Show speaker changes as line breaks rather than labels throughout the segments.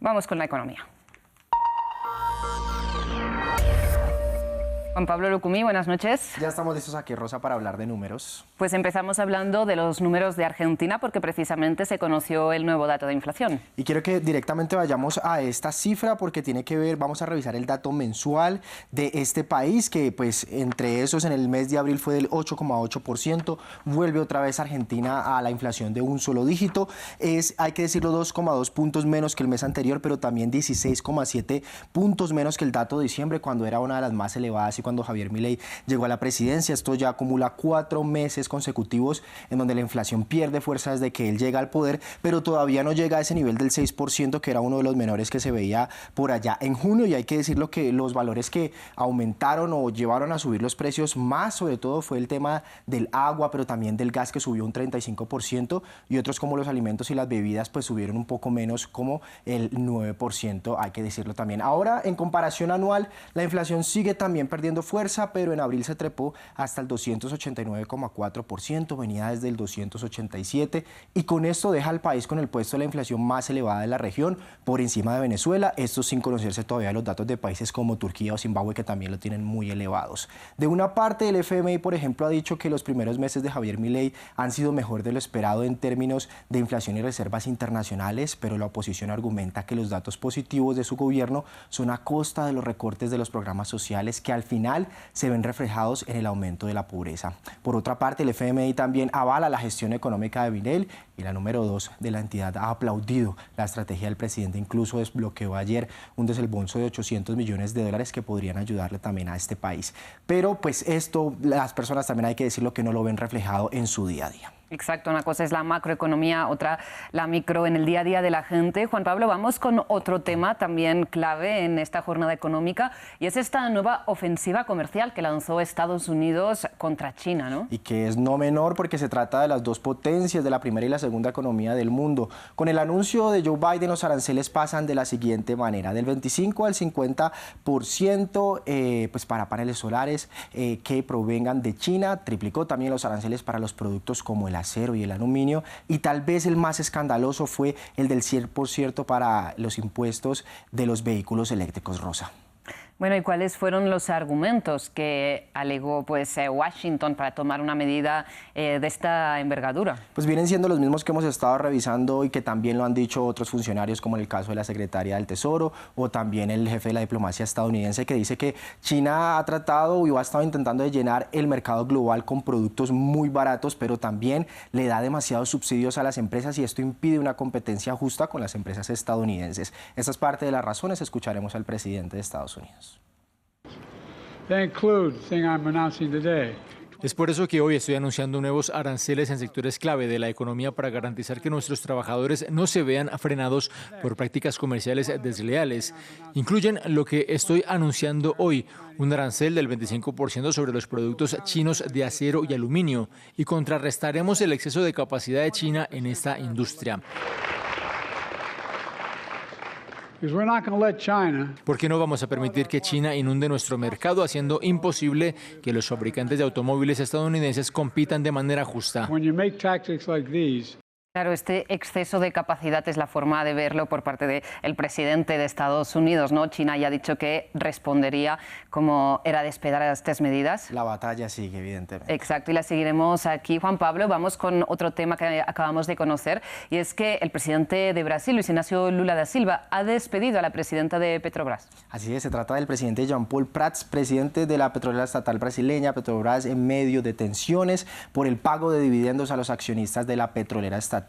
Vamos con la economía. Juan Pablo Lucumí, buenas noches.
Ya estamos listos aquí, Rosa, para hablar de números.
Pues empezamos hablando de los números de Argentina porque precisamente se conoció el nuevo dato de inflación.
Y quiero que directamente vayamos a esta cifra porque tiene que ver, vamos a revisar el dato mensual de este país que pues entre esos en el mes de abril fue del 8,8%, vuelve otra vez Argentina a la inflación de un solo dígito, hay que decirlo 2,2 puntos menos que el mes anterior, pero también 16,7 puntos menos que el dato de diciembre cuando era una de las más elevadas y cuando Javier Milei llegó a la presidencia. Esto ya acumula 4 meses consecutivos en donde la inflación pierde fuerza desde que él llega al poder, pero todavía no llega a ese nivel del 6%, que era uno de los menores que se veía por allá en junio. Y hay que decirlo que los valores que aumentaron o llevaron a subir los precios más, sobre todo, fue el tema del agua, pero también del gas, que subió un 35%, y otros como los alimentos y las bebidas pues subieron un poco menos, como el 9%, hay que decirlo también. Ahora, en comparación anual, la inflación sigue también perdiendo fuerza, pero en abril se trepó hasta el 289,4%, venía desde el 287, y con esto deja al país con el puesto de la inflación más elevada de la región, por encima de Venezuela, esto sin conocerse todavía los datos de países como Turquía o Zimbabue, que también lo tienen muy elevados. De una parte, el FMI, por ejemplo, ha dicho que los primeros meses de Javier Milei han sido mejor de lo esperado en términos de inflación y reservas internacionales, pero la oposición argumenta que los datos positivos de su gobierno son a costa de los recortes de los programas sociales que al final se ven reflejados en el aumento de la pobreza. Por otra parte, el FMI también avala la gestión económica de Milei y la número 2 de la entidad ha aplaudido la estrategia del presidente, incluso desbloqueó ayer un desembolso de 800 millones de dólares que podrían ayudarle también a este país. Pero pues esto, las personas también hay que decirlo que no lo ven reflejado en su día a día.
Exacto, una cosa es la macroeconomía, otra la micro en el día a día de la gente. Juan Pablo, vamos con otro tema también clave en esta jornada económica y es esta nueva ofensiva comercial que lanzó Estados Unidos contra China, ¿no?
Y que es no menor porque se trata de las dos potencias de la primera y la segunda economía del mundo. Con el anuncio de Joe Biden, los aranceles pasan de la siguiente manera, del 25 al 50% pues para paneles solares que provengan de China. Triplicó también los aranceles para los productos como el acero y el aluminio, y tal vez el más escandaloso fue el del 100% para los impuestos de los vehículos eléctricos, Rosa.
Bueno, ¿y cuáles fueron los argumentos que alegó Washington para tomar una medida de esta envergadura?
Pues vienen siendo los mismos que hemos estado revisando y que también lo han dicho otros funcionarios, como en el caso de la Secretaría del Tesoro o también el jefe de la diplomacia estadounidense, que dice que China ha tratado y ha estado intentando de llenar el mercado global con productos muy baratos, pero también le da demasiados subsidios a las empresas y esto impide una competencia justa con las empresas estadounidenses. Esta es parte de las razones. Escucharemos al presidente de Estados Unidos.
Es por eso que hoy estoy anunciando nuevos aranceles en sectores clave de la economía para garantizar que nuestros trabajadores no se vean frenados por prácticas comerciales desleales. Incluyen lo que estoy anunciando hoy, un arancel del 25% sobre los productos chinos de acero y aluminio, y contrarrestaremos el exceso de capacidad de China en esta industria. Porque no vamos a permitir que China inunde nuestro mercado, haciendo imposible que los fabricantes de automóviles estadounidenses compitan de manera justa.
Claro, este exceso de capacidad es la forma de verlo por parte del presidente de Estados Unidos, ¿no? China ya ha dicho que respondería como era de esperar a estas medidas.
La batalla sigue, evidentemente.
Exacto, y la seguiremos aquí, Juan Pablo. Vamos con otro tema que acabamos de conocer, y es que el presidente de Brasil, Luis Inácio Lula da Silva, ha despedido a la presidenta de Petrobras.
Así es, se trata del presidente Jean Paul Prats, presidente de la petrolera estatal brasileña Petrobras, en medio de tensiones por el pago de dividendos a los accionistas de la petrolera estatal,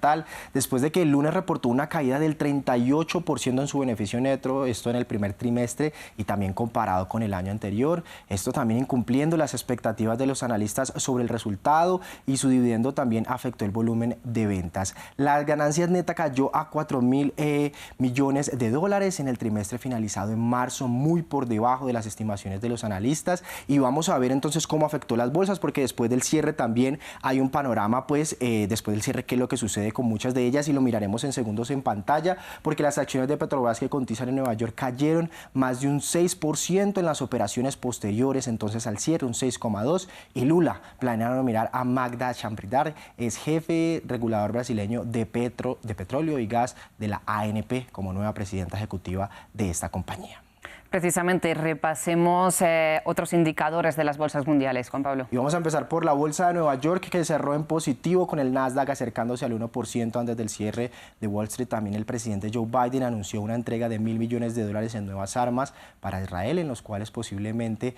después de que el lunes reportó una caída del 38% en su beneficio neto, esto en el primer trimestre y también comparado con el año anterior. Esto también incumpliendo las expectativas de los analistas sobre el resultado, y su dividendo también afectó el volumen de ventas. Las ganancias netas cayó a 4.000 millones de dólares en el trimestre finalizado en marzo, muy por debajo de las estimaciones de los analistas, y vamos a ver entonces cómo afectó las bolsas, porque después del cierre también hay un panorama, pues después del cierre, qué es lo que sucede sucede con muchas de ellas y lo miraremos en segundos en pantalla, porque las acciones de Petrobras que cotizan en Nueva York cayeron más de un 6% en las operaciones posteriores, entonces al cierre un 6,2%, y Lula planea nominar a Magda Chambriard, es jefe regulador brasileño de petróleo y gas de la ANP, como nueva presidenta ejecutiva de esta compañía.
Precisamente, repasemos otros indicadores de las bolsas mundiales, Juan Pablo.
Y vamos a empezar por la bolsa de Nueva York, que cerró en positivo con el Nasdaq acercándose al 1% antes del cierre de Wall Street. También el presidente Joe Biden anunció una entrega de $1.000 millones en nuevas armas para Israel, en los cuales posiblemente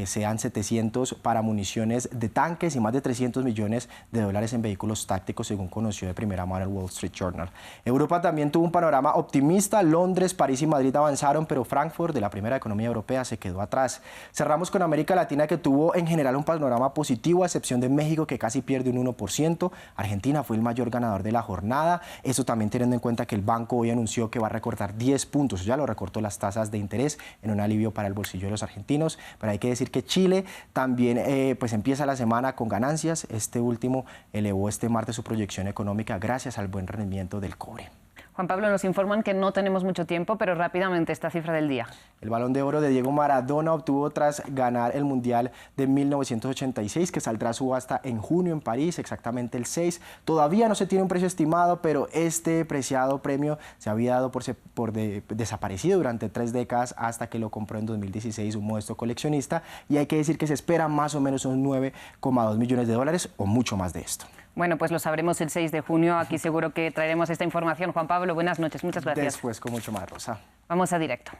sean 700 para municiones de tanques y más de $300 millones en vehículos tácticos, según conoció de primera mano el Wall Street Journal. Europa también tuvo un panorama optimista. Londres, París y Madrid avanzaron, pero Frankfurt, de la primera economía europea, se quedó atrás. Cerramos con América Latina, que tuvo en general un panorama positivo, a excepción de México, que casi pierde un 1%. Argentina fue el mayor ganador de la jornada. Eso también teniendo en cuenta que el banco hoy anunció que va a recortar 10 puntos. Ya lo recortó las tasas de interés en un alivio para el bolsillo de los argentinos. Pero hay que decir que Chile también empieza la semana con ganancias. Este último elevó este martes su proyección económica gracias al buen rendimiento del cobre.
Juan Pablo, nos informan que no tenemos mucho tiempo, pero rápidamente esta cifra del día.
El Balón de Oro de Diego Maradona obtuvo tras ganar el Mundial de 1986, que saldrá a subasta en junio en París, exactamente el 6. Todavía no se tiene un precio estimado, pero este preciado premio se había dado por desaparecido durante 3 décadas hasta que lo compró en 2016 un modesto coleccionista, y hay que decir que se espera más o menos unos $9,2 millones o mucho más de esto.
Bueno, pues lo sabremos el 6 de junio. Aquí seguro que traeremos esta información. Juan Pablo, buenas noches. Muchas gracias.
Después, con mucho más, Rosa.
Vamos a directo.